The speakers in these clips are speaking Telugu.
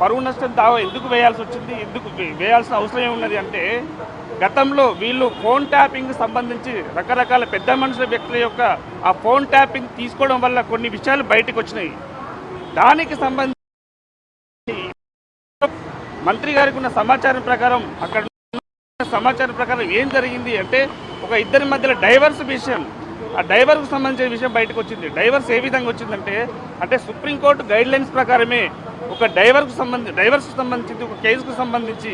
పరువు నష్టం దావా ఎందుకు వేయాల్సి వచ్చింది, ఎందుకు వేయాల్సిన అవసరం ఏమున్నది అంటే, గతంలో వీళ్ళు ఫోన్ ట్యాపింగ్ సంబంధించి రకరకాల పెద్ద మనుషుల వ్యక్తుల యొక్క ఆ ఫోన్ ట్యాపింగ్ తీసుకోవడం వల్ల కొన్ని విషయాలు బయటకు వచ్చినాయి. దానికి సంబంధించి మంత్రి గారికి ఉన్న సమాచారం ప్రకారం, అక్కడ సమాచారం ప్రకారం ఏం జరిగింది అంటే, ఒక ఇద్దరి మధ్యలో డైవర్స్ విషయం, ఆ డైవర్స్కు సంబంధించిన విషయం బయటకు వచ్చింది. డైవర్స్ ఏ విధంగా వచ్చిందంటే, అంటే సుప్రీంకోర్టు గైడ్ లైన్స్ ప్రకారమే ఒక డైవర్స్కు సంబంధించి ఒక కేసుకు సంబంధించి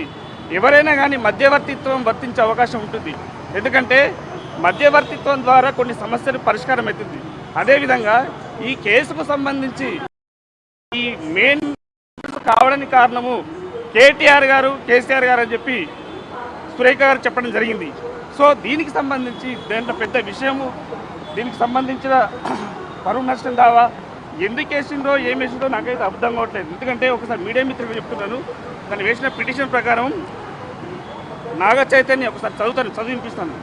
ఎవరైనా కానీ మధ్యవర్తిత్వం వర్తించే అవకాశం ఉంటుంది. ఎందుకంటే మధ్యవర్తిత్వం ద్వారా కొన్ని సమస్యలు పరిష్కారం అవుతుంది. అదేవిధంగా ఈ కేసుకు సంబంధించి ఈ మెయిన్ కావడానికి కారణము కేటీఆర్ గారు, కేసీఆర్ గారు అని చెప్పి సురేఖ గారు చెప్పడం జరిగింది. సో దీనికి సంబంధించి దాంట్లో పెద్ద విషయము, దీనికి సంబంధించిన పరువు నష్టం దావా ఎందుకు వేసిందో ఏం వేసిందో నాకైతే అర్థం కావట్లేదు. ఎందుకంటే ఒకసారి మీడియా మిత్రులు చెప్తున్నాను, తను వేసిన పిటిషన్ ప్రకారం నాగ చైతన్య, ఒకసారి చదివినిపిస్తాను.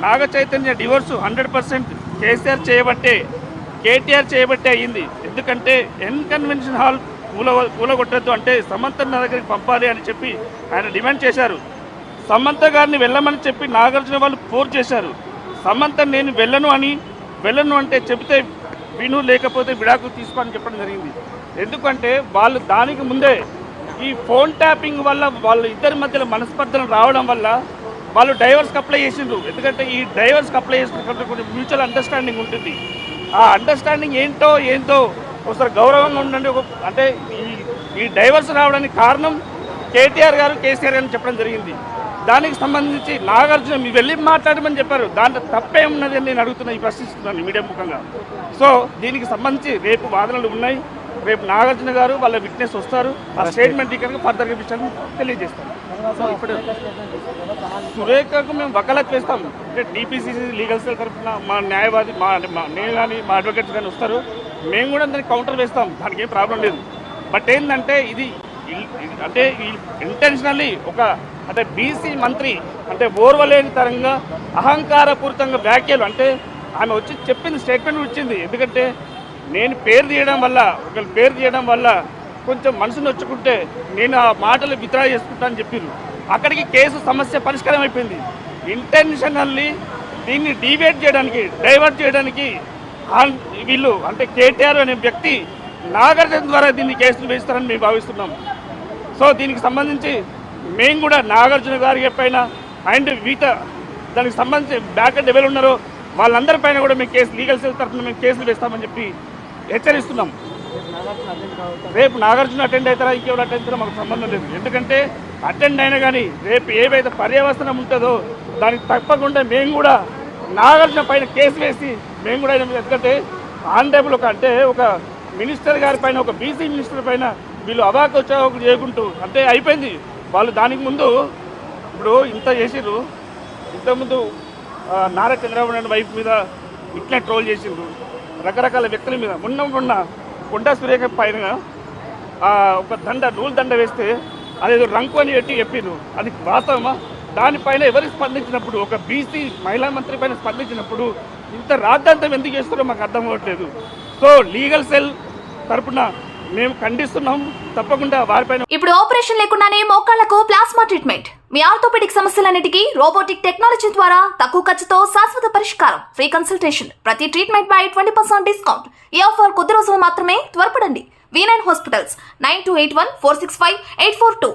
నాగ చైతన్య డివోర్స్ 100% కేసీఆర్ చేయబట్టే, కేటీఆర్ చేయబట్టే అయ్యింది. ఎందుకంటే కన్వెన్షన్ హాల్ కూలగొట్టద్దు అంటే సమంత దగ్గరికి పంపాలి అని చెప్పి ఆయన డిమాండ్ చేశారు. సమంత గారిని వెళ్ళమని చెప్పి నాగార్జున వాళ్ళు ఫోర్స్ చేశారు. సమంత నేను వెళ్ళను అంటే చెబితే విను, లేకపోతే విడాకులు తీసుకోని చెప్పడం జరిగింది. ఎందుకంటే వాళ్ళు దానికి ముందే ఈ ఫోన్ ట్యాపింగ్ వల్ల వాళ్ళు ఇద్దరి మధ్యలో మనస్పర్ధలు రావడం వల్ల వాళ్ళు డైవర్స్కి అప్లై చేసిండ్రు. ఎందుకంటే ఈ డైవర్స్కి అప్లై చేసుకున్నప్పుడు కొంచెం మ్యూచువల్ అండర్స్టాండింగ్ ఉంటుంది. ఆ అండర్స్టాండింగ్ ఏంటో ఒకసారి గౌరవంగా ఉండండి. అంటే ఈ డైవర్స్ రావడానికి కారణం కేటీఆర్ గారు, కేసీఆర్ గారు చెప్పడం జరిగింది. దానికి సంబంధించి నాగార్జున మీ వెళ్ళి మాట్లాడమని చెప్పారు. దాంట్లో తప్పే ఉన్నది అని నేను అడుగుతున్నాను, ప్రశ్నిస్తున్నాను మీడియా ముఖంగా. సో దీనికి సంబంధించి రేపు వాదనలు ఉన్నాయి. రేపు నాగార్జున గారు వాళ్ళ విట్నెస్ వస్తారు. ఆ స్టేట్మెంట్ ఇక్కడ ఫర్దర్గా విషయాన్ని తెలియజేస్తాం. సో ఇప్పుడు సురేఖకు మేము వకాలత్ వేస్తాం. అంటే టీపీసీసీ లీగల్ సెల్ తరఫున మా న్యాయవాది, నేను కానీ మా అడ్వకేట్స్ కానీ వస్తారు. మేము కూడా దానికి కౌంటర్ వేస్తాం, దానికి ఏం ప్రాబ్లం లేదు. బట్ ఏంటంటే ఇది అంటే ఇంటెన్షనల్లీ అంటే బీసీ మంత్రి అంటే ఓర్వలేని తరంగా అహంకారపూరితంగా వ్యాఖ్యలు, అంటే ఆమె వచ్చి చెప్పింది, స్టేట్మెంట్ వచ్చింది. ఎందుకంటే నేను పేరు తీయడం వల్ల కొంచెం మనసు నొచ్చుకుంటే నేను ఆ మాటలు విత్డ్రా చేసుకుంటానని చెప్పారు. అక్కడికి కేసు సమస్య పరిష్కారం అయిపోయింది. ఇంటెన్షనల్లీ దీన్ని డైవర్ట్ చేయడానికి వీళ్ళు అంటే కేటీఆర్ అనే వ్యక్తి నాగార్జున ద్వారా దీన్ని కేసులు వేస్తారని మేము భావిస్తున్నాం. సో దీనికి సంబంధించి మేము కూడా నాగార్జున గారి పైన అండ్ దానికి సంబంధించి బ్యాక్ ఎవరు ఉన్నారో వాళ్ళందరిపైన కూడా మేము లీగల్ సెల్ తరఫున మేము కేసులు వేస్తామని చెప్పి హెచ్చరిస్తున్నాం. రేపు నాగార్జున అటెండ్ అవుతారా, ఇంకెవరు అటెండ్ అవుతారో మాకు సంబంధం లేదు. ఎందుకంటే అటెండ్ అయినా కానీ రేపు ఏవైతే పర్యవసనం ఉంటుందో దానికి తప్పకుండా మేము కూడా నాగార్జున పైన కేసు వేసి మేము కూడా, ఎందుకంటే ఆనరేబుల్ ఒక మినిస్టర్ గారి పైన, ఒక బీసీ మినిస్టర్ పైన వీళ్ళు అవాకు చేయకుంటూ అంటే అయిపోయింది. వాళ్ళు దానికి ముందు ఇప్పుడు ఇంత చేసిర్రు, ఇంతకుముందు నారా చంద్రబాబు నాయుడు వైఫ్ మీద ఇట్లా ట్రోల్ చేసిండ్రు, రకరకాల వ్యక్తుల మీద. మొన్న కొండా సురేఖ పైన ఒక నూలు దండ వేస్తే అదేదో రంకు అని చెప్పిండ్రు. అది వాస్తవమా? దానిపైన ఎవరు స్పందించినప్పుడు, ఒక బీసీ మహిళా మంత్రి పైన స్పందించినప్పుడు ఇంత రాద్ధాంతం ఎందుకు చేస్తారో మాకు అర్థం అవ్వట్లేదు. సో లీగల్ సెల్ తరపున మేము ఖండిస్తున్నాం. తప్పకుండా వారిపైన ఇప్పుడు ఆపరేషన్ లేకుండానే మోకాళ్లకు ప్లాస్మా ట్రీట్మెంట్, మీ ఆర్థోపెడిక్ సమస్యలన్నిటికీ రోబోటిక్ టెక్నాలజీ ద్వారా తక్కువ ఖర్చుతో శాశ్వత పరిష్కారం, ఫ్రీ కన్సల్టేషన్, ప్రతి ట్రీట్మెంట్ పై 20% డిస్కౌంట్. ఈ ఆఫర్ కొద్ది రోజులు మాత్రమే, త్వరపడండి. V9 hospitals 9281465842.